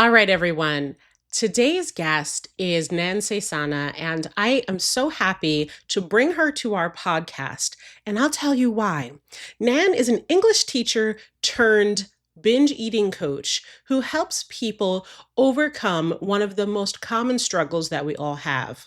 All right, everyone. Today's guest is Nan Saysana, and I am so happy to bring her to our podcast. And I'll tell you why. Nan is an English teacher turned binge eating coach who helps people overcome one of the most common struggles that we all have.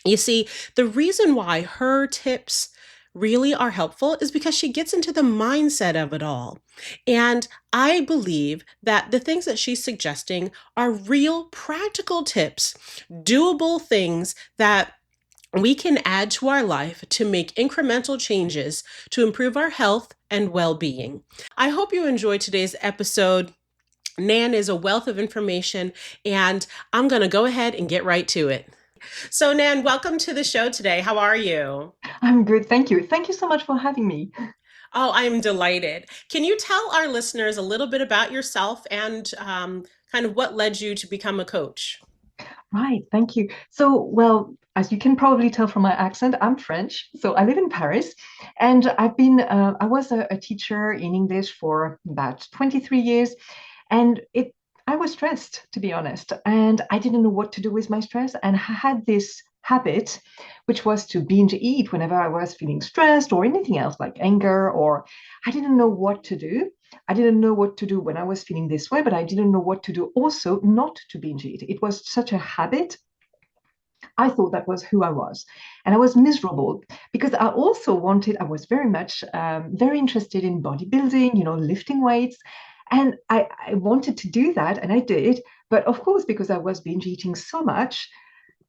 You see, the reason why her tips really are helpful is because she gets into the mindset of it all. And I believe that the things that she's suggesting are real practical tips, doable things that we can add to our life to make incremental changes to improve our health and well being. I hope you enjoyed today's episode. Nan is a wealth of information, and I'm going to go ahead and get right to it. So, Nan, welcome to the show today. How are you? I'm good, thank you. Thank you so much for having me. Oh, I am delighted. Can you tell our listeners a little bit about yourself and kind of what led you to become a coach? Right, thank you. As you can probably tell from my accent, I'm French. So I live in Paris, and I was a teacher in English for about 23 years, and I was stressed, to be honest, and I didn't know what to do with my stress, and I had this habit, which was to binge eat whenever I was feeling stressed or anything else like anger, or I didn't know what to do. I didn't know what to do when I was feeling this way, but I didn't know what to do also not to binge eat. It was such a habit. I thought that was who I was. And I was miserable because I was very much very interested in bodybuilding, lifting weights. And I wanted to do that, and I did. But of course, because I was binge eating so much,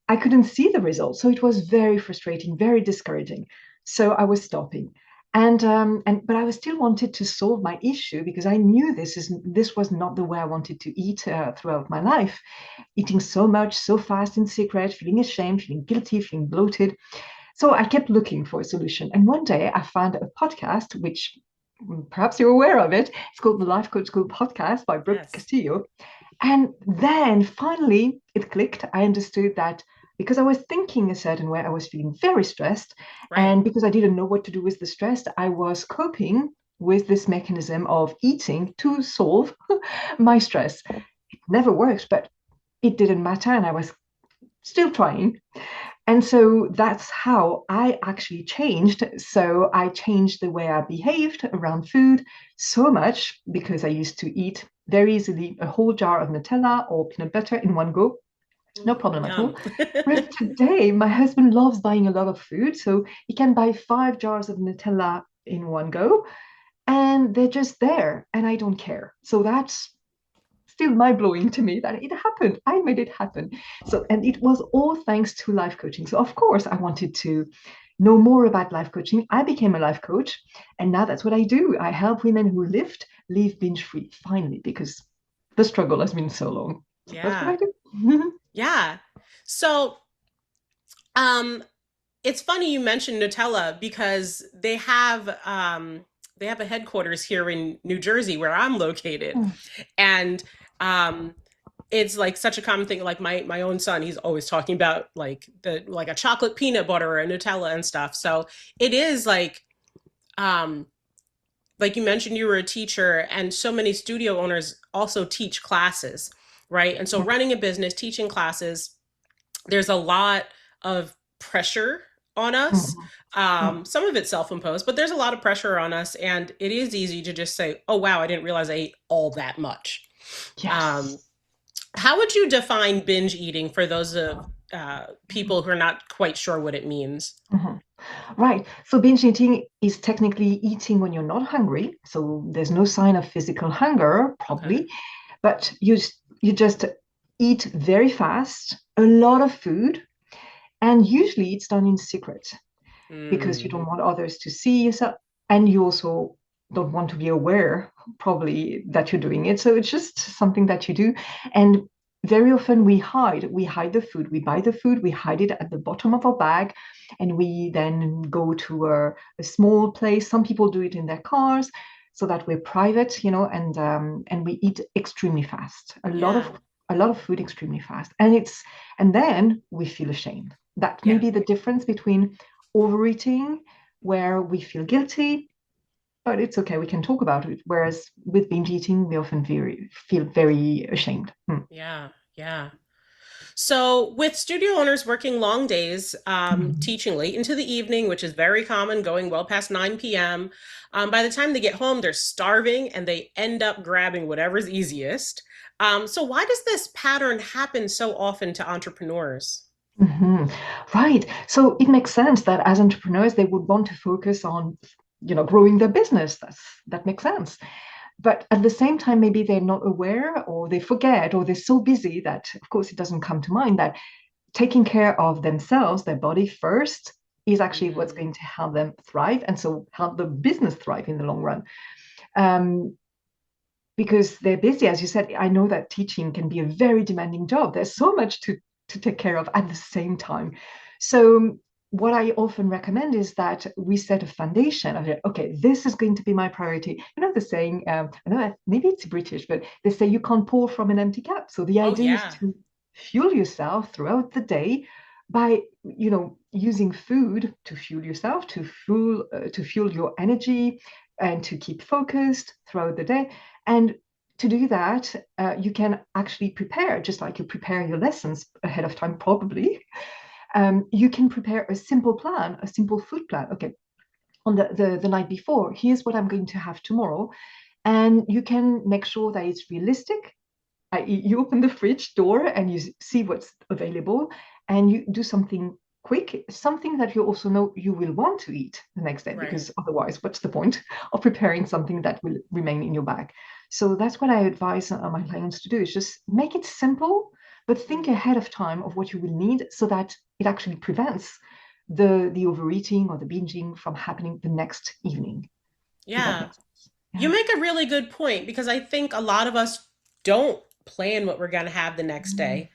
I couldn't see the results. So it was very frustrating, very discouraging. So I was stopping. But I was still wanted to solve my issue because I knew this was not the way I wanted to eat throughout my life. Eating so much, so fast in secret, feeling ashamed, feeling guilty, feeling bloated. So I kept looking for a solution. And one day I found a podcast, which perhaps you're aware of it. It's called the Life Coach School Podcast by Brooke Yes. Castillo. And then finally it clicked. I understood that because I was thinking a certain way, I was feeling very stressed. Right. And because I didn't know what to do with the stress, I was coping with this mechanism of eating to solve my stress. It never worked, but it didn't matter. And I was still trying. And so that's how I actually changed. So I changed the way I behaved around food so much because I used to eat very easily a whole jar of Nutella or peanut butter in one go. No problem at all. Yum. Whereas today, my husband loves buying a lot of food. So he can buy 5 jars of Nutella in one go, and they're just there, and I don't care. So that's still mind blowing to me that it happened. I made it happen. So, and it was all thanks to life coaching. So, of course, I wanted to know more about life coaching. I became a life coach, and now that's what I do. I help women who live binge free, finally, because the struggle has been so long. So, that's what Yeah. I do. Yeah. So, um, it's funny you mentioned Nutella because they have a headquarters here in New Jersey where I'm located. And um it's like such a common thing. Like my own son, he's always talking about like a chocolate peanut butter or a Nutella and stuff. So it is like you mentioned, you were a teacher, and so many studio owners also teach classes, right? And so running a business, teaching classes, there's a lot of pressure on us. Some of it's self-imposed, but there's a lot of pressure on us, and it is easy to just say, "Oh wow, I didn't realize I ate all that much." Um, Yes. how would you define binge eating for those of people who are not quite sure what it means? Mhm. Right. So binge eating is technically eating when you're not hungry. So there's no sign of physical hunger, Okay. probably, but you just eat very fast, a lot of food, and usually it's done in secret because you Mm, don't want others to see yourself, and you also don't want to be aware, probably, that you're doing it. So it's just something that you do, and very often we hide the food, we buy the food, we hide it at the bottom of our bag, and we then go to a small place. Some people do it in their cars so that we're private, and we eat extremely fast, yeah. a lot of food extremely fast, and then we feel ashamed. That may Yeah. be the difference between overeating, where we feel guilty, but it's okay. We can talk about it. Whereas with binge eating, we often feel very ashamed. Yeah, yeah. So, with studio owners working long days, Mhm. teaching late into the evening, which is very common, going well past 9 p.m., by the time they get home, they're starving and they end up grabbing whatever's easiest. So, why does this pattern happen so often to entrepreneurs? Mhm. Right. So it makes sense that as entrepreneurs, they would want to focus on, growing their business. That makes sense. But at the same time, maybe they're not aware or they forget or they're so busy that, of course, it doesn't come to mind that taking care of themselves, their body first, is actually what's Mm, going to help them thrive and so help the business thrive in the long run. Um, because they're busy, as you said. I know that teaching can be a very demanding job. There's so much to take care of at the same time. So what I often recommend is that we set a foundation of it. Okay, this is going to be my priority. You know the saying, I know maybe it's British, but they say you can't pour from an empty cup. So the oh, idea is yeah, to fuel yourself throughout the day by using food to fuel yourself, to fuel your energy, and to keep focused throughout the day. And to do that, you can actually prepare, just like you prepare your lessons ahead of time, probably. You can prepare a simple plan, a simple food plan. Okay, on the night before, here's what I'm going to have tomorrow. And you can make sure that it's realistic. You open the fridge door and you see what's available, and you do something quick, something that you also know you will want to eat the next day, right. because otherwise, what's the point of preparing something that will remain in your bag? So that's what I advise my clients to do, is just make it simple, but think Mm, ahead of time of what you will need so that it actually prevents the overeating or the binging from happening the next evening, if that yeah. makes sense. You Yeah. make a really good point because I think a lot of us don't plan what we're going to have the next Mm. day.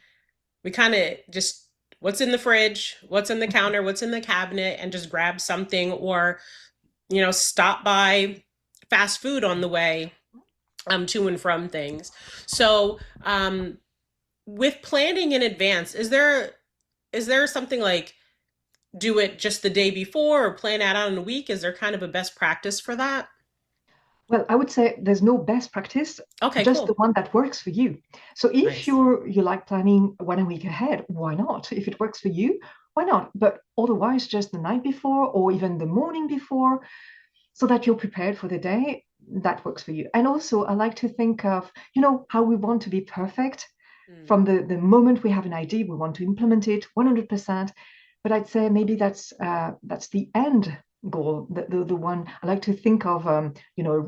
We kind of just what's in the fridge, what's in the counter, what's in the cabinet, and just grab something or, stop by fast food on the way to and from things. So, with planning in advance, is there something like do it just the day before or plan it out in a week? Is there kind of a best practice for that? Well, I would say there's no best practice, Okay, just the cool. one that works for you. So if Nice. you like planning 1 week ahead, why not? If it works for you, why not? But otherwise, just the night before or even the morning before, so that you're prepared for the day, that works for you. And also, I like to think of, how we want to be perfect. Mm, From the moment we have an idea, we want to implement it 100%. But I'd say maybe that's the end goal, the one I like to think of, a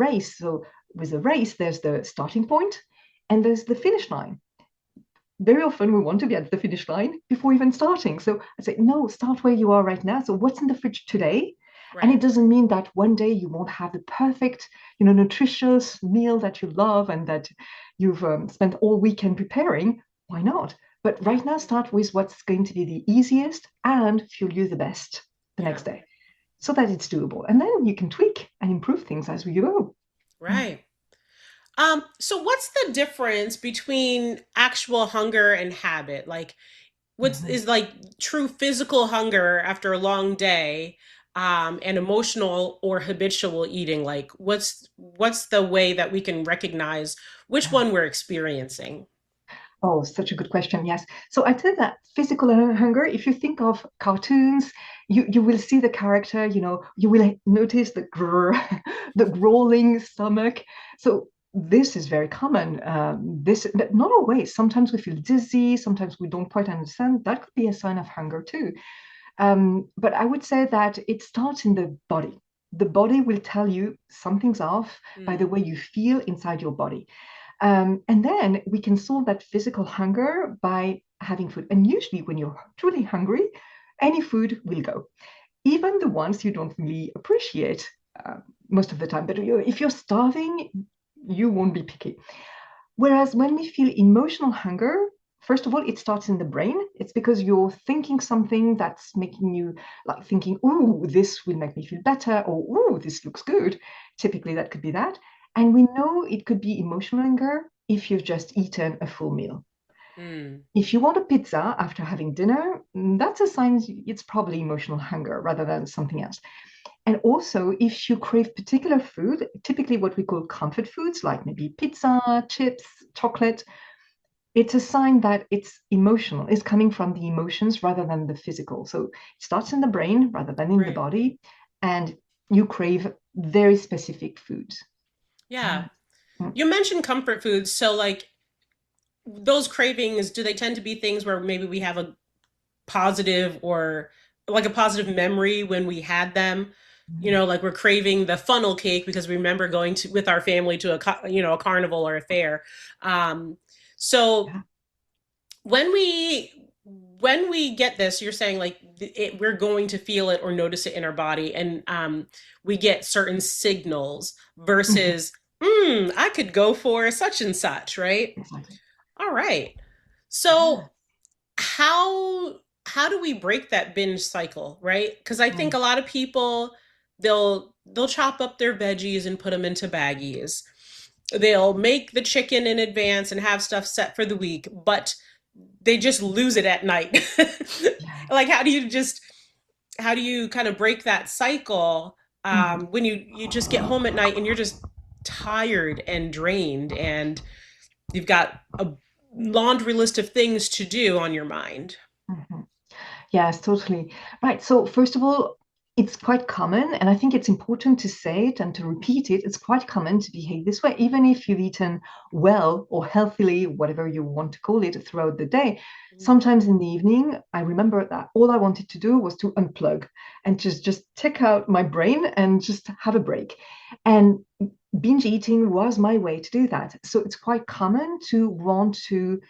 race. So with a race, there's the starting point and there's the finish line. Very often we want to be at the finish line before even starting. So I say, no, start where you are right now. So what's in the fridge today? And right. it doesn't mean that one day you won't have the perfect, nutritious meal that you love and that you've spent all weekend preparing. Why not? But Yeah. right now, start with what's going to be the easiest and fuel you the best the Yeah. next day, so that it's doable. And then you can tweak and improve things as we go. Right. So what's the difference between actual hunger and habit? Like what's Mhm. is like true physical hunger after a long day, and emotional or habitual eating? Like what's the way that we can recognize which Yeah. one we're experiencing? Oh, such a good question. Yes. So I tell that physical hunger, if you think of cartoons, you will see the character, you will notice the the growling stomach. So this is very common. But not always. Sometimes we feel dizzy. Sometimes we don't quite understand. That could be a sign of hunger too. But I would say that it starts in the body. The body will tell you something's off by the Mm, way you feel inside your body. And then we can solve that physical hunger by having food. And usually, when you're truly hungry, any food will go, even the ones you don't really appreciate most of the time. But if you're starving, you won't be picky. Whereas when we feel emotional hunger, first of all, it starts in the brain. It's because you're thinking something that's making you like thinking, "Ooh, this will make me feel better," or "Ooh, this looks good." Typically, that could be that. And we know it could be emotional hunger if you've just eaten a full meal. mm, If you want a pizza after having dinner, that's a sign it's probably emotional hunger rather than something else. And also, if you crave particular food, typically what we call comfort foods, like maybe pizza, chips, chocolate, it's a sign that it's emotional. It's coming from the emotions rather than the physical. So it starts in the brain rather than in the Right. body, and you crave very specific foods. Yeah. Um, mm, You mentioned comfort foods. So, like, those cravings, do they tend to be things where maybe we have a positive or like a positive memory when we had them? You mm, know, like we're craving the funnel cake because we remember going to with our family to a carnival or a fair. Um, so yeah. when we get this, you're saying like we're going to feel it or notice it in our body, and we get certain signals Mhm. versus I could go for such and such, right? Exactly. All right. Yeah. So how do we break that binge cycle, right? Because I think Mm, a lot of people they'll chop up their veggies and put them into baggies. They'll make the chicken in advance and have stuff set for the week, but they just lose it at night. yeah. Like how do you kind of break that cycle Mhm. when you just get home at night and you're just tired and drained and you've got a laundry list of things to do on your mind. Mhm. Yes, totally. Right. So, first of all, it's quite common, and I think it's important to say it and to repeat it. It's quite common to behave this way, even if you've eaten well or healthily, whatever you want to call it, throughout the day. Sometimes in the evening, I remember that all I wanted to do was to unplug and just take out my brain and just have a break. And binge eating was my way to do that. So it's quite common to want to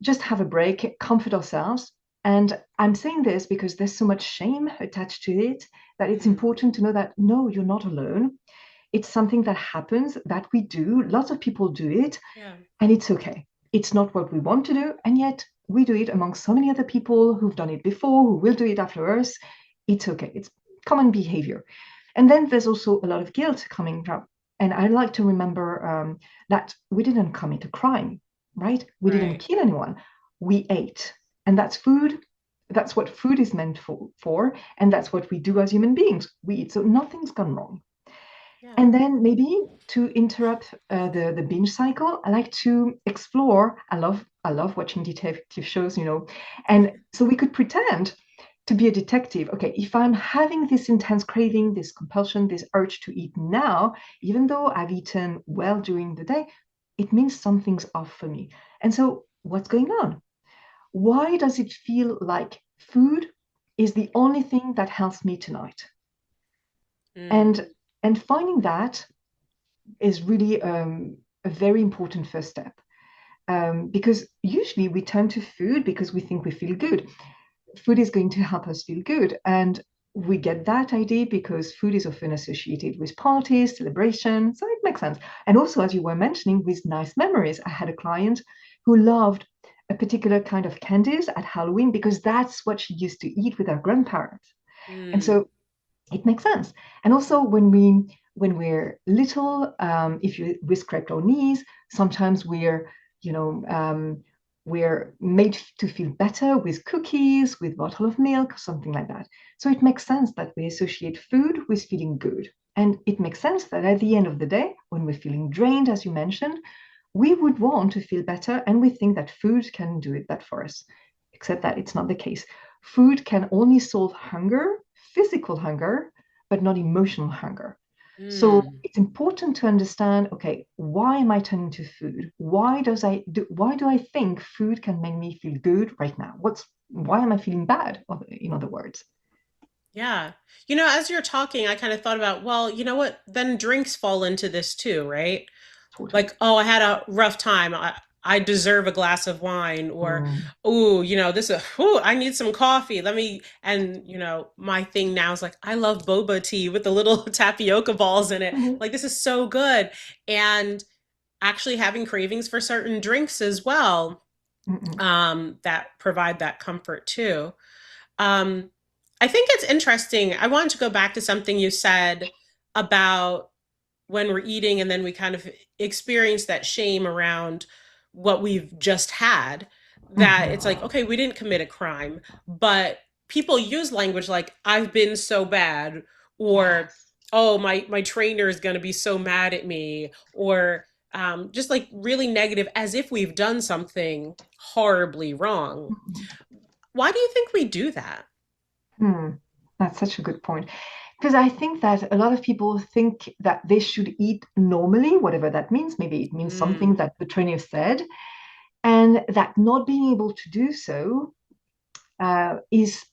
just have a break, comfort ourselves. And I'm saying this because there's so much shame attached to it that it's Mm, important to know that no, you're not alone. It's something that happens, that we do. Lots of people do it, yeah. and it's okay. It's not what we want to do, and yet we do it among so many other people who've done it before, who will do it after us. It's okay. It's common behavior. And then there's also a lot of guilt coming from. And I like to remember that we didn't commit a crime, right? We didn't Right. kill anyone. We ate. And that's food. That's what food is meant for. And that's what we do as human beings. We eat. So nothing's gone wrong. Yeah. And then maybe to interrupt the binge cycle, I like to explore. I love watching detective shows, and so we could pretend to be a detective. Okay, if I'm having this intense craving, this compulsion, this urge to eat now, even though I've eaten well during the day, it means something's off for me. And so, what's going on? Why does it feel like food is the only thing that helps me tonight? Mm, And finding that is really a very important first step, because usually we turn to food because we think we feel good. Food is going to help us feel good, and we get that idea because food is often associated with parties, celebration, so it makes sense. And also, as you were mentioning, with nice memories. I had a client who loved a particular kind of candies at Halloween because that's what she used to eat with her grandparents. And mm, so it makes sense. And also when we're little, if we scraped our knees, sometimes you know we're made to feel better with cookies, with bottle of milk, something like that. So it makes sense that we associate food with feeling good. And it makes sense that at the end of the day, when we're feeling drained, as you mentioned, we would want to feel better, and we think that food can do it that for us, except that it's not the case. Food can only solve hunger, physical hunger, but not emotional hunger. So mm. it's important to understand, okay, why am I turning to food? Why do I think food can make me feel good right now? Why am I feeling bad, in other words? Yeah. As you're talking, I kind of thought about, well, you know what? Then drinks fall into this too, right? Totally. Like, oh, I had a rough time. I deserve a glass of wine, or, Mm, oh, I need some coffee. And my thing now is like, I love boba tea with the little tapioca balls in it. mhm, Like, this is so good. And actually having cravings for certain drinks as well, mm, that provide that comfort too. Um, I think it's interesting. I wanted to go back to something you said about when we're eating and then we kind of experience that shame around what we've just had. That it's like, mhm, okay, we didn't commit a crime, but people use language like, I've been so bad, or Yes. oh, my trainer is going to be so mad at me, or just like really negative, as if we've done something horribly wrong. Why do you think we do that? Hmm. That's such a good point. Because I think that a lot of people think that they should eat normally, whatever that means. Maybe it means something Mm, that the trainer said, and that not being able to do so is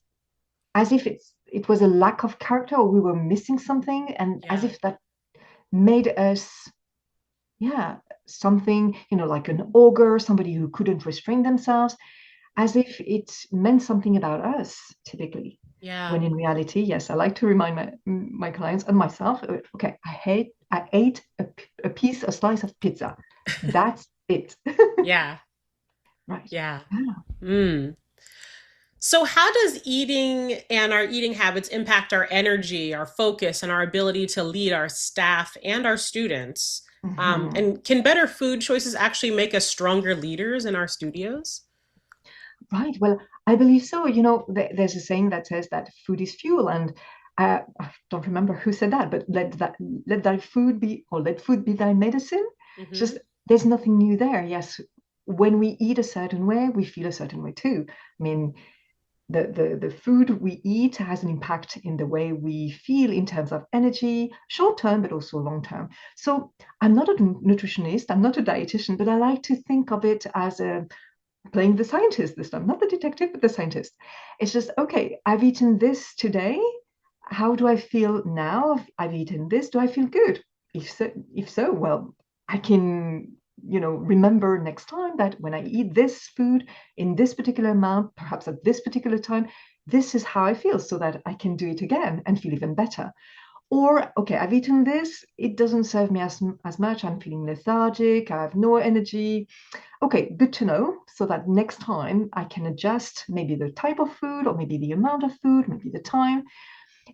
as if it was a lack of character or we were missing something, and as yeah, if that made us, yeah, something, like an ogre, somebody who couldn't restrain themselves, as if it meant something about us, typically. yeah, When in reality, yes, I like to remind my clients and myself, okay, I ate a piece, a slice of pizza. That's it. yeah, Right. yeah. Yeah. Mm. So, how does eating and our eating habits impact our energy, our focus, and our ability to lead our staff and our students? Mhm. And can better food choices actually make us stronger leaders in our studios? Right. Well, I believe so. There's a saying that says that food is fuel, and I don't remember who said that, but let thy food be, or let food be thy medicine. Hmm. Just there's nothing new there. Yes, when we eat a certain way, we feel a certain way too. I mean, the food we eat has an impact in the way we feel in terms of energy, short term, but also long term. So I'm not a nutritionist, I'm not a dietitian, but I like to think of it as a playing the scientist this time, not the detective, but the scientist. It's just, okay, I've eaten this today. How do I feel now? I've eaten this. Do I feel good? If so, well, I can, remember next time that when I eat this food in this particular amount, perhaps at this particular time, this is how I feel so that I can do it again and feel even better. Or, okay, I've eaten this, it doesn't serve me as much, I'm feeling lethargic, I have no energy. Okay, good to know. So that next time I can adjust maybe the type of food or maybe the amount of food, maybe the time.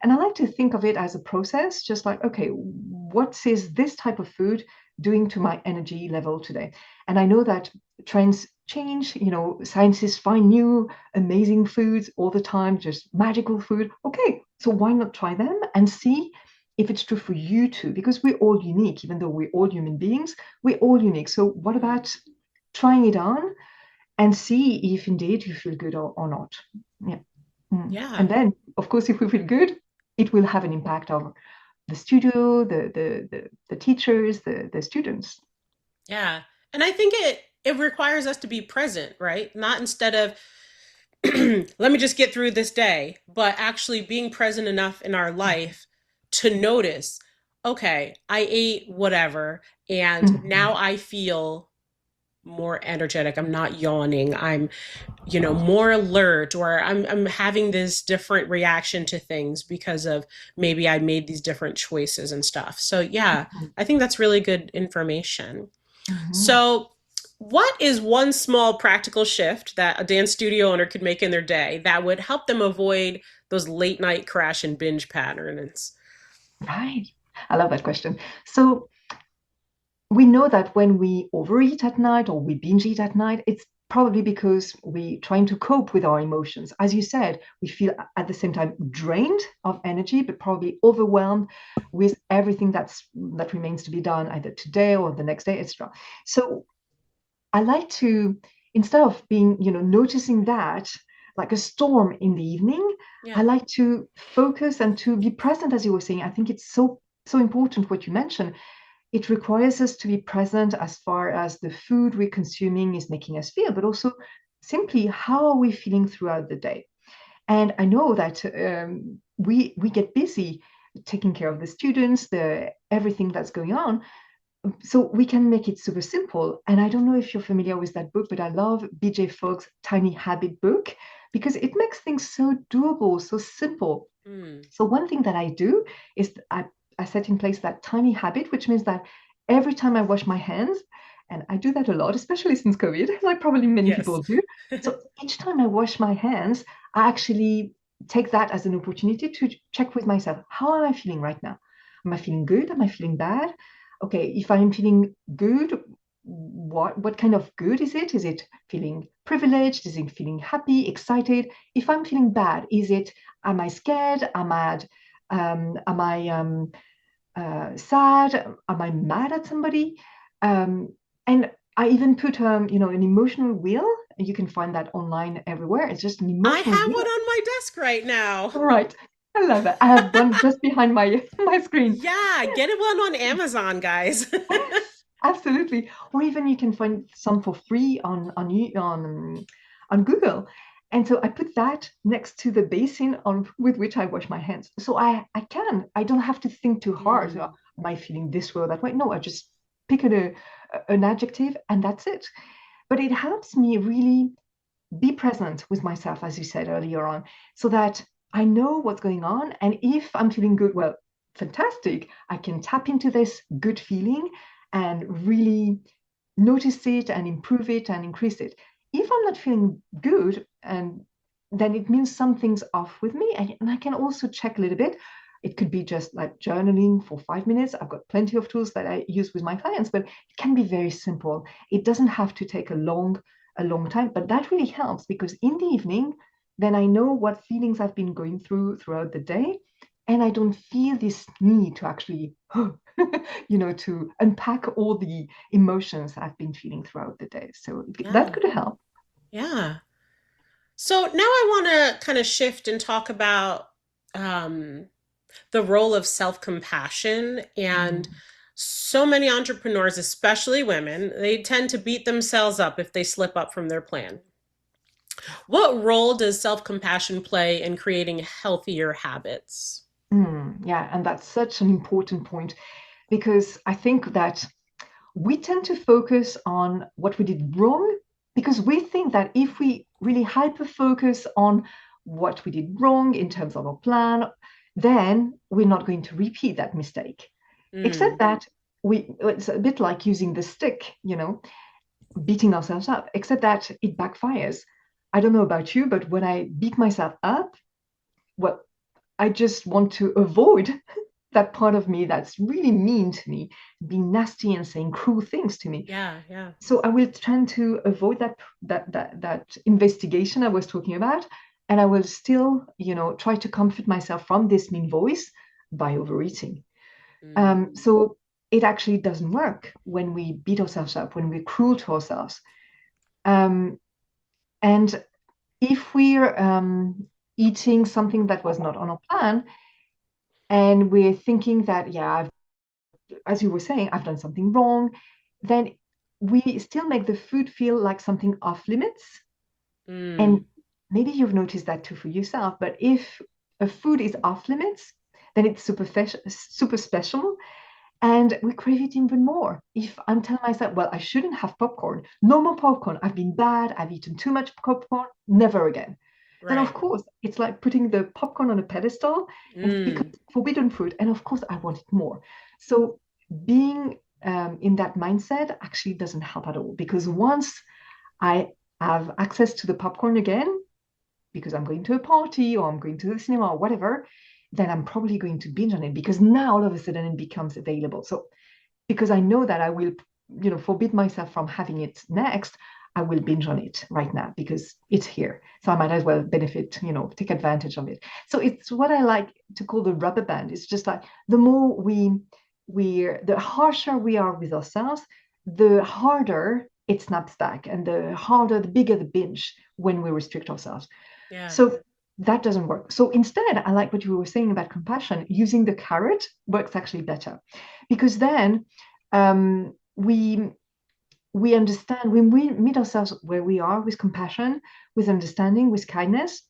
And I like to think of it as a process, just like, okay, what is this type of food doing to my energy level today? And I know that trends change, scientists find new amazing foods all the time, just magical food. Okay, so why not try them and see if it's true for you too? Because we're all unique, even though we're all human beings, we're all unique. So what Mm, about trying it on and see if indeed you feel good or not? Yeah. And yeah, then, of course, if we feel good, it will have an impact on the studio, the teachers, the students. yeah. And I think it requires us to be present, right? Not instead of let me just get through this day, but actually being present enough in our life to notice, okay, I ate whatever, and now Mhm. I feel more energetic. I'm not yawning. I'm, more alert, or I'm having this different reaction to things because of maybe I made these different choices and stuff. So yeah, I think that's really good information. Mhm. So, what is one small practical shift that a dance studio owner could make in their day that would help them avoid those late night crash and binge patterns? Right. I love that question. So we know that when we overeat at night or we binge eat at night, it's probably because we're trying to cope with our emotions. As you said, we feel at the same time drained of energy, but probably overwhelmed with everything that remains to be done either today or the next day, etc. So I like to, instead of being, noticing that like a storm in the evening, I Yeah. like to focus and to be present, as you were saying. I think it's so important what you mentioned. It requires us to be present as far as the food we're consuming is making us feel, but also simply how are we feeling throughout the day. And I know that we get busy taking care of the students, the everything that's going on, so we can make it super simple. And I don't know if you're familiar with that book, but I love BJ Fogg's Tiny Habit book because it makes things so doable, so simple. Mm. So one thing that I do is I set in place that tiny habit, which means that every time I wash my hands, and I do that a lot, especially since COVID, like probably many Yes. people do. So each time I wash my hands, I actually take that as an opportunity to check with myself, how am I feeling right now? Am I feeling good? Am I feeling bad? Okay, if I'm feeling good, what kind of good is it? Is it feeling privileged? Is it feeling happy, excited? If I'm feeling bad, is it am I scared? Am I mad? Am I sad? Am I mad at somebody? And I even put, an emotional wheel. You can find that online everywhere. It's just an I emotional have one wheel. on my desk right now. Right. I love it. I have one just behind my my screen. Yeah, get it one on Amazon, guys. Yes, absolutely. Or even you can find some for free on Google. And so I put that next to the basin on with which I wash my hands. So I don't have to think too hard. Mm, Am I feeling this way or that way? No, I just pick an adjective and that's it. But it helps me really be present with myself, as you said earlier on, so that I know what's going on. And if I'm feeling good, well, fantastic. I can tap into this good feeling and really notice it and improve it and increase it. If I'm not feeling good, and then it means something's off with me. And I can also check a little bit. It could be just like journaling for 5 minutes. I've got plenty of tools that I use with my clients, but it can be very simple. It doesn't have to take a long time, but that really helps because in the evening, then I know what feelings I've been going throughout the day, and I don't feel this need to actually, to unpack all the emotions I've been feeling throughout the day. So that yeah, could help. yeah. So now I want to kind of shift and talk about um, the role of self-compassion. And Mm. so many entrepreneurs, especially women, they tend to beat themselves up if they slip up from their plan. What role does self-compassion play in creating healthier habits? Yeah, and that's such an important point because I think that we tend to focus on what we did wrong because we think that if we really hyper focus on what we did wrong in terms of our plan, then we're not going to repeat that mistake. Except Mm, that it's a bit like using the stick, beating ourselves up, except that it backfires. I don't know about you, but when I beat myself up, well, I just want to avoid that part of me that's really mean to me, being nasty and saying cruel things to me. yeah, yeah. So I will try to avoid that investigation I was talking about, and I will still, try to comfort myself from this mean voice by overeating. Mm, So it actually doesn't work when we beat ourselves up, when we're cruel to ourselves. Um, and if we're eating something that was not on our plan, and we're thinking that, yeah, as you were saying, I've done something wrong, then we still make the food feel like something off limits. mm, And maybe you've noticed that too for yourself. But if a food is off limits, then it's super special. And we crave it even more. If I'm telling myself, well, I shouldn't have popcorn, no more popcorn, I've been bad, I've eaten too much popcorn, never again. Then, of right. course, it's like putting the popcorn on a pedestal and because Mm, it's forbidden fruit. And of course, I want it more. So, being in that mindset actually doesn't help at all because once I have access to the popcorn again, because I'm going to a party or I'm going to the cinema or whatever, then I'm probably going to binge on it because now all of a sudden it becomes available. So because I know that I will, forbid myself from having it next, I will binge on it right now because it's here. So I might as well benefit, take advantage of it. So it's what I like to call the rubber band. It's just like the more the harsher we are with ourselves, the harder it snaps back and the bigger the binge when we restrict ourselves. yeah. So that doesn't work. So instead, I like what you were saying about compassion. Using the carrot works actually better because then we understand when we meet ourselves where we are with compassion, with understanding, with kindness.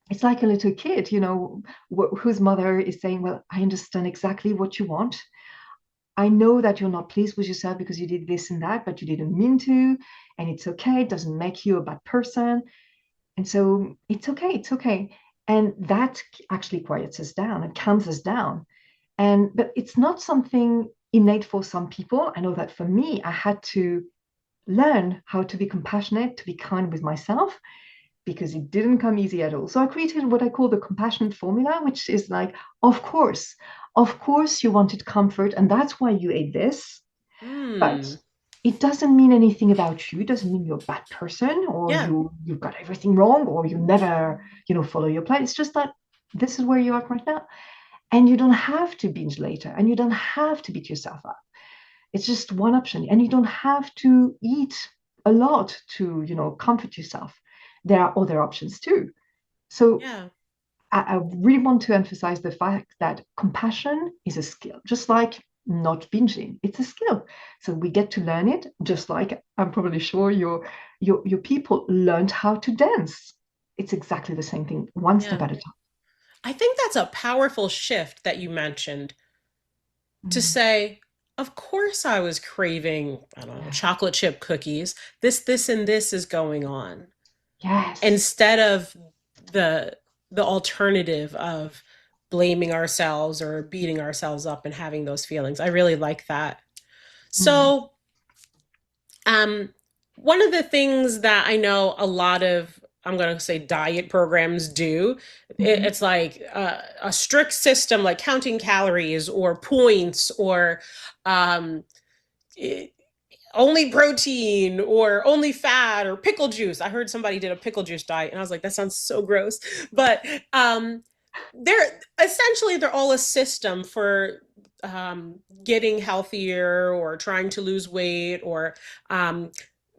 It's like a little kid, whose mother is saying, "Well, I understand exactly what you want. I know that you're not pleased with yourself because you did this and that, but you didn't mean to, and it's okay. It doesn't make you a bad person." And so it's okay, it's okay. And that actually quiets us down and calms us down. But it's not something innate for some people. I know that for me, I had to learn how to be compassionate, to be kind with myself, because it didn't come easy at all. So I created what I call the compassionate formula, which is like, of course you wanted comfort, and that's why you ate this. But Mm, it doesn't mean anything about you. It doesn't mean you're a bad person or yeah. you've got everything wrong or you never, follow your plan. It's just that this is where you are right now. And you don't have to binge later, and you don't have to beat yourself up. It's just one option, and you don't have to eat a lot to, comfort yourself. There are other options too. So Yeah. I really want to emphasize the fact that compassion is a skill, just like not binging. It's a skill. So we get to learn it, just like I'm probably sure your people learned how to dance. It's exactly the same thing, one step Yeah. at a time. I think that's a powerful shift that you mentioned to Mm, say, of course I was craving, I don't know, yeah. chocolate chip cookies. This, and this is going on. Yes. Instead of the the alternative of blaming ourselves or beating ourselves up and having those feelings. I really like that. Mm, So, um, one of the things that I know a lot of, I'm going to say diet programs do, mhm, it's like a strict system like counting calories or points or um, only protein or only fat or pickle juice. I heard somebody did a pickle juice diet and I was like, that sounds so gross. But they're essentially they're all a system for getting healthier or trying to lose weight or um,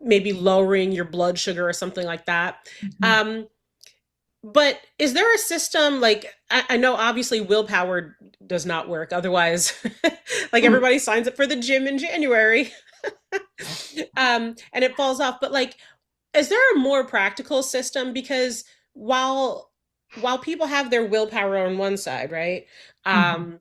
maybe lowering your blood sugar or something like that. mhm. Um, but is there a system like I know obviously willpower does not work otherwise like Mm, everybody signs up for the gym in January yes. and it falls off. But like, is there a more practical system? Because while while people have their willpower on one side, right? Mhm, Um,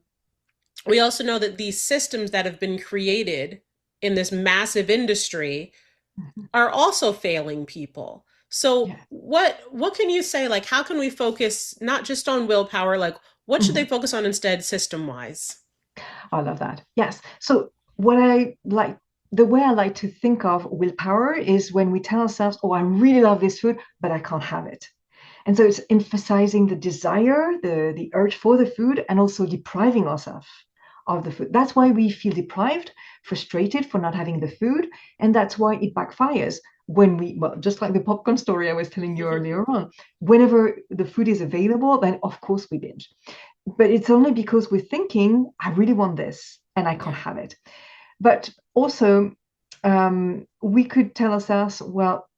we also know that these systems that have been created in this massive industry mhm. are also failing people. So Yeah. what can you say? Like, how can we focus not just on willpower? Like, what should they Mhm. focus on instead, system wise? I love that. Yes. So what I like, the way I like to think of willpower is when we tell ourselves, "Oh, I really love this food, but I can't have it." And so it's emphasizing the desire, the urge for the food, and also depriving ourselves of the food. That's why we feel deprived, frustrated for not having the food, and that's why it backfires when we, well, just like the popcorn story I was telling you earlier on. Whenever the food is available, then of course we binge. But it's only because we're thinking, I really want this and I can't Yeah. have it. But also, we could tell ourselves, well,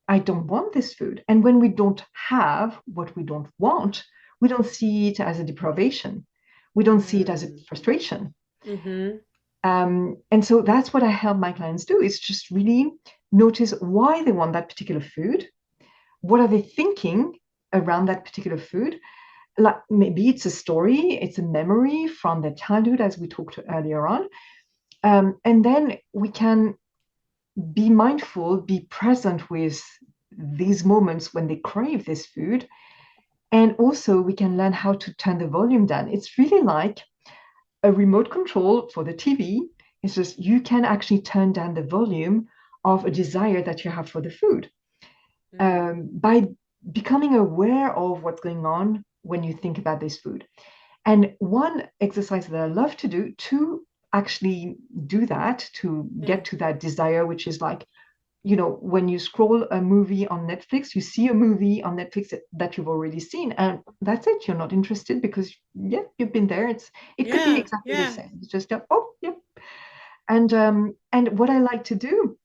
I don't want this food. And when we don't have what we don't want, we don't see it as a deprivation. We don't see it as a Mm. frustration. Mm-hmm. And so that's what I help my clients do is just really notice why they want that particular food. What are they thinking around that particular food? Like maybe it's a story, it's a memory from their childhood, as we talked earlier on. And then we can be mindful, be present with these moments when they crave this food. And also, we can learn how to turn the volume down. It's really like a remote control for the TV. It's just you can actually turn down the volume of a desire that you have for the food Mm. by becoming aware of what's going on when you think about this food. And one exercise that I love to do to actually do that, to Yeah. get to that desire, which is like, when you scroll a movie on Netflix, you see a movie on Netflix that you've already seen, and that's it. You're not interested because, yeah, you've been there. It could be Yeah. exactly the Yeah. same. It's just, oh, yeah. And what I like to do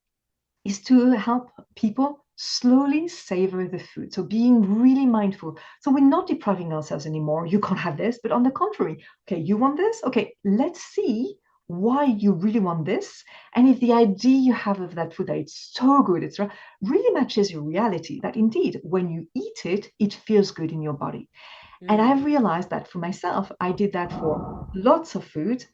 is to help people slowly savor the food. So being really mindful. So we're not depriving ourselves anymore. You can't have this, but on the contrary, okay, you want this? Okay, let's see why you really want this. And if the idea you have of that food that it's so good, it's really matches your reality, that indeed when you eat it, it feels good in your body. And I've Mm. realized that for myself, I did that for lots of foods.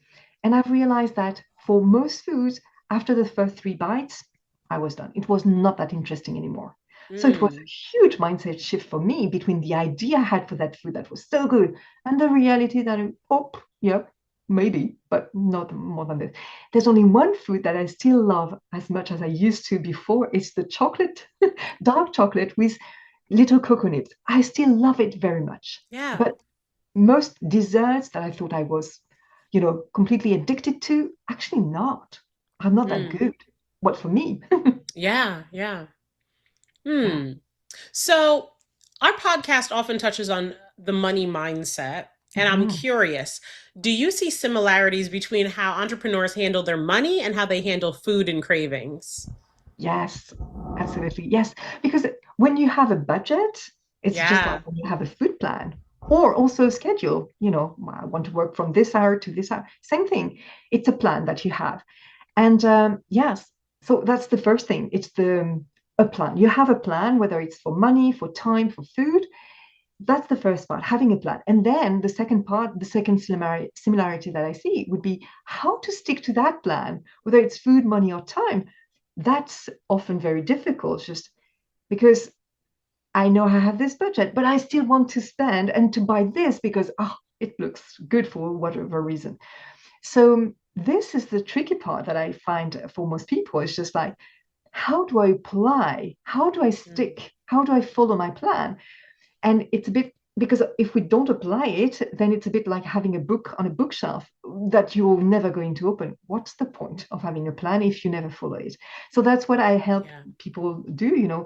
And I've realized that for most foods, after the first three bites, I was done. It was not that interesting anymore. So it was Mm. a huge mindset shift for me between the idea I had for that food that was so good and the reality that, oh, yep, maybe, but not more than this. There's only one food that I still love as much as I used to before. It's the chocolate, dark chocolate with little coconuts. I still love it very much. Yeah. But most desserts that I thought I was, completely addicted to, actually not. Are not that Mm. good. What for me? Yeah. Yeah. Yeah. Hmm. So, our podcast often touches on the money mindset. And I'm Mhm. curious, do you see similarities between how entrepreneurs handle their money and how they handle food and cravings? Yes, absolutely. Yes, because when you have a budget, it's just like Yeah, when you have a food plan or also a schedule. I want to work from this hour to this hour. Same thing. It's a plan that you have. And yes, so that's the first thing. It's a plan. You have a plan, whether it's for money, for time, for food. That's the first part, having a plan. And then the second part, the second similarity that I see would be how to stick to that plan, whether it's food, money, or time. That's often very difficult just because I know I have this budget, but I still want to spend and to buy this because it looks good for whatever reason. So this is the tricky part that I find for most people. It's just like, how do I apply? How do I mm, stick? How do I follow my plan? And it's a bit because if we don't apply it, then it's a bit like having a book on a bookshelf that you're never going to open. What's the point of having a plan if you never follow it? So that's what I help yeah, people do.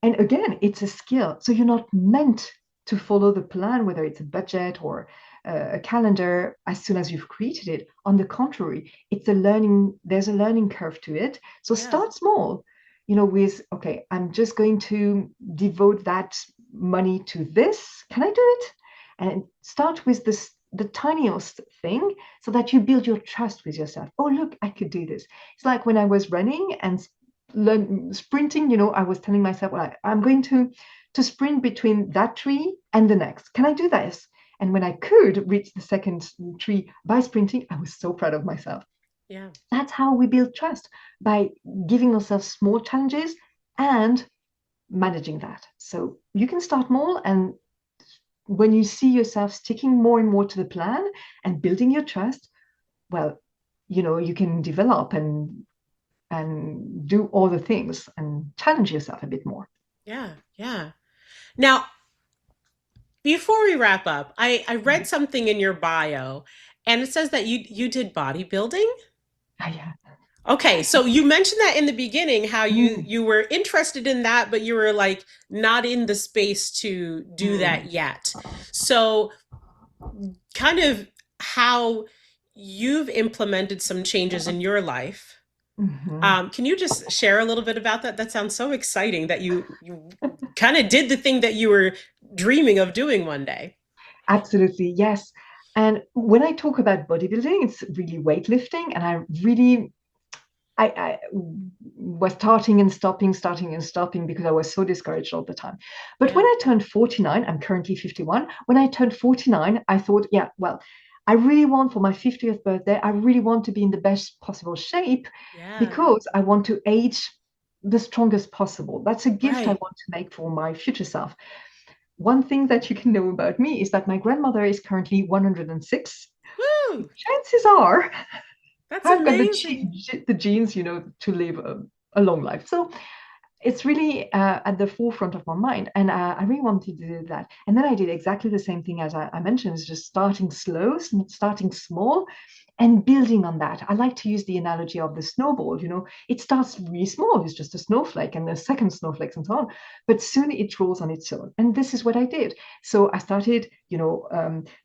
And again, it's a skill. So you're not meant to follow the plan, whether it's a budget or a calendar, as soon as you've created it. On the contrary, there's a learning curve to it. So yeah, start small, with, okay, I'm just going to devote that money to this. Can I do it? And start with the tiniest thing so that you build your trust with yourself. Oh, look, I could do this. It's like when I was running and sprinting, I was telling myself, well, I'm going to sprint between that tree and the next. Can I do this? And when I could reach the second tree by sprinting, I was so proud of myself. yeah, That's how we build trust, by giving ourselves small challenges and managing that. So you can start small, and when you see yourself sticking more and more to the plan and building your trust, well, you can develop and do all the things and challenge yourself a bit more. yeah, yeah. Now, before we wrap up, I read something in your bio and it says that you did bodybuilding. Ah, yeah. Okay, so you mentioned that in the beginning how you Mm, you were interested in that, but you were like not in the space to do that mm, yet. So kind of how you've implemented some changes in your life. mhm. Can you just share a little bit about that? That sounds so exciting that you kind of did the thing that you were dreaming of doing one day. Absolutely, yes. And when I talk about bodybuilding, it's really weightlifting, and I was starting and stopping because I was so discouraged all the time. But when Yeah, I turned 49, I'm currently 51. When I turned 49, I thought, yeah, well, I really want for my 50th birthday, I really want to be in the best possible shape yeah, because I want to age the strongest possible. That's a gift I right. want to make for my future self. One thing that you can know about me is that my grandmother is currently 106. Woo! Chances are That's I've got amazing. the genes, to live a long life. So it's really at the forefront of my mind, and I really wanted to do that. And then I did exactly the same thing as I mentioned, is just starting slow, starting small, and building on that. I like to use the analogy of the snowball. It starts really small, it's just a snowflake and the second snowflakes and so on, but soon it rolls on its own. And this is what I did. So I started,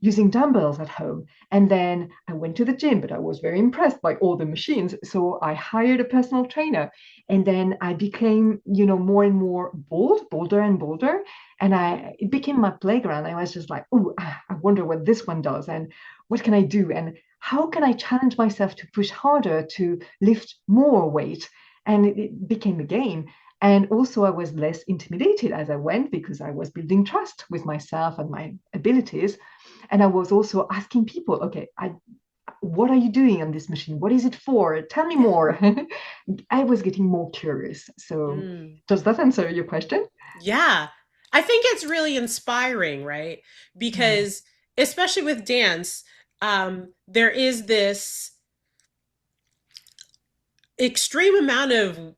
using dumbbells at home, and then I went to the gym, but I was very impressed by all the machines, so I hired a personal trainer, and then I became, more and more bolder and bolder, and it became my playground. I was just like, oh, I wonder what this one does, and what can I do, and how can I challenge myself to push harder, to lift more weight? And it became a game. And also, I was less intimidated as I went because I was building trust with myself and my abilities. And I was also asking people, okay, what are you doing on this machine? What is it for? Tell me Yeah. more. I was getting more curious. So, Mm. does that answer your question? Yeah. I think it's really inspiring, right? Yeah. Because especially with dance, there is this extreme amount of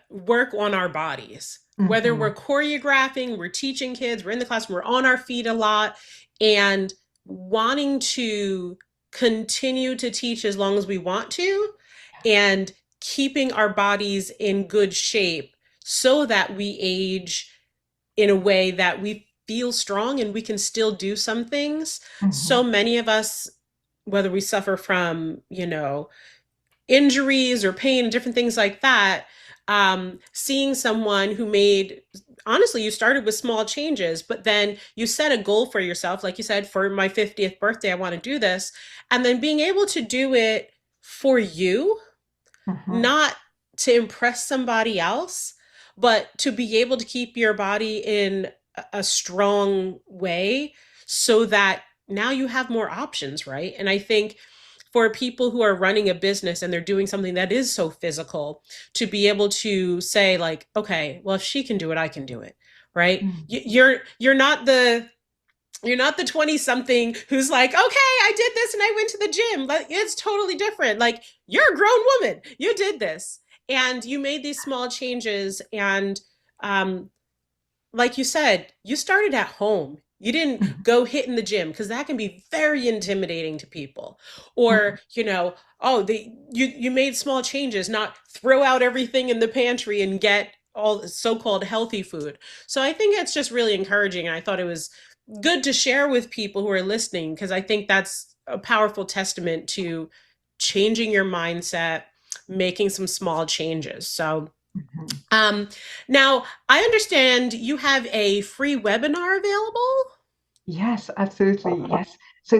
work on our bodies. Whether we're Mhm. choreographing, we're teaching kids, we're in the classroom, we're on our feet a lot, and wanting to continue to teach as long as we want to, and keeping our bodies in good shape so that we age in a way that we feel strong and we can still do some things. So Mhm. many of us, whether we suffer from, injuries or pain and different things like that, seeing someone who made, honestly, you started with small changes, but then you set a goal for yourself, like you said, for my 50th birthday I want to do this, and then being able to do it for you, Mhm. not to impress somebody else, but to be able to keep your body in a strong way so that now you have more options, right? And I think for people who are running a business and they're doing something that is so physical, to be able to say like, okay, well, if she can do it, I can do it, right? Mhm. You're not the 20 something who's like, okay, I did this and I went to the gym. Like, it's totally different. Like, you're a grown woman. You did this and you made these small changes. And um, like you said, you started at home. You didn't Mhm. go hit in the gym because that can be very intimidating to people. Or, Mhm. oh, you made small changes, not throw out everything in the pantry and get all so-called healthy food. So I think it's just really encouraging. And I thought it was good to share with people who are listening because I think that's a powerful testament to changing your mindset, making some small changes. So Mhm. um, now, I understand you have a free webinar available. Yes, absolutely. Yes. So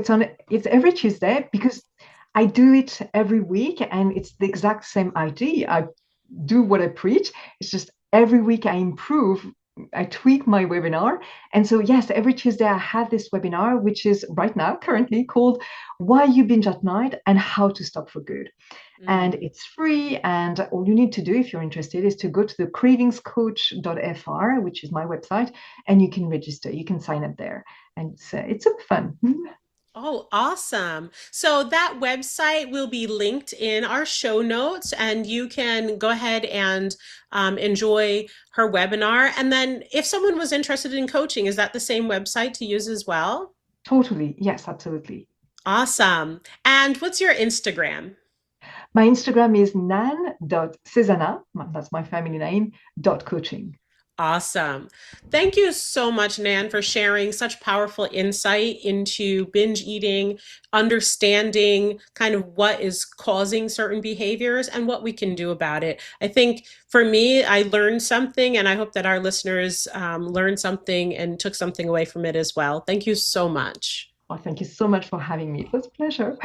it's every Tuesday because I do it every week and it's the exact same idea. I do what I preach. It's just every week I improve, I tweak my webinar. And so, yes, every Tuesday I have this webinar, which is right now currently called Why You Binge at Night and How to Stop for Good. And Mm. it's free. And all you need to do if you're interested is to go to the cravingscoach.fr, which is my website, and you can register. You can sign up there. And it's super fun. Oh, awesome. So that website will be linked in our show notes, and you can go ahead and enjoy her webinar. And then if someone was interested in coaching, is that the same website to use as well? Totally. Yes, absolutely. Awesome. And what's your Instagram? My Instagram is nan.saysana, that's my family name, dot coaching. Awesome. Thank you so much, Nan, for sharing such powerful insight into binge eating, understanding kind of what is causing certain behaviors and what we can do about it. I think for me, I learned something, and I hope that our listeners learned something and took something away from it as well. Thank you so much. Well, thank you so much for having me. It was a pleasure.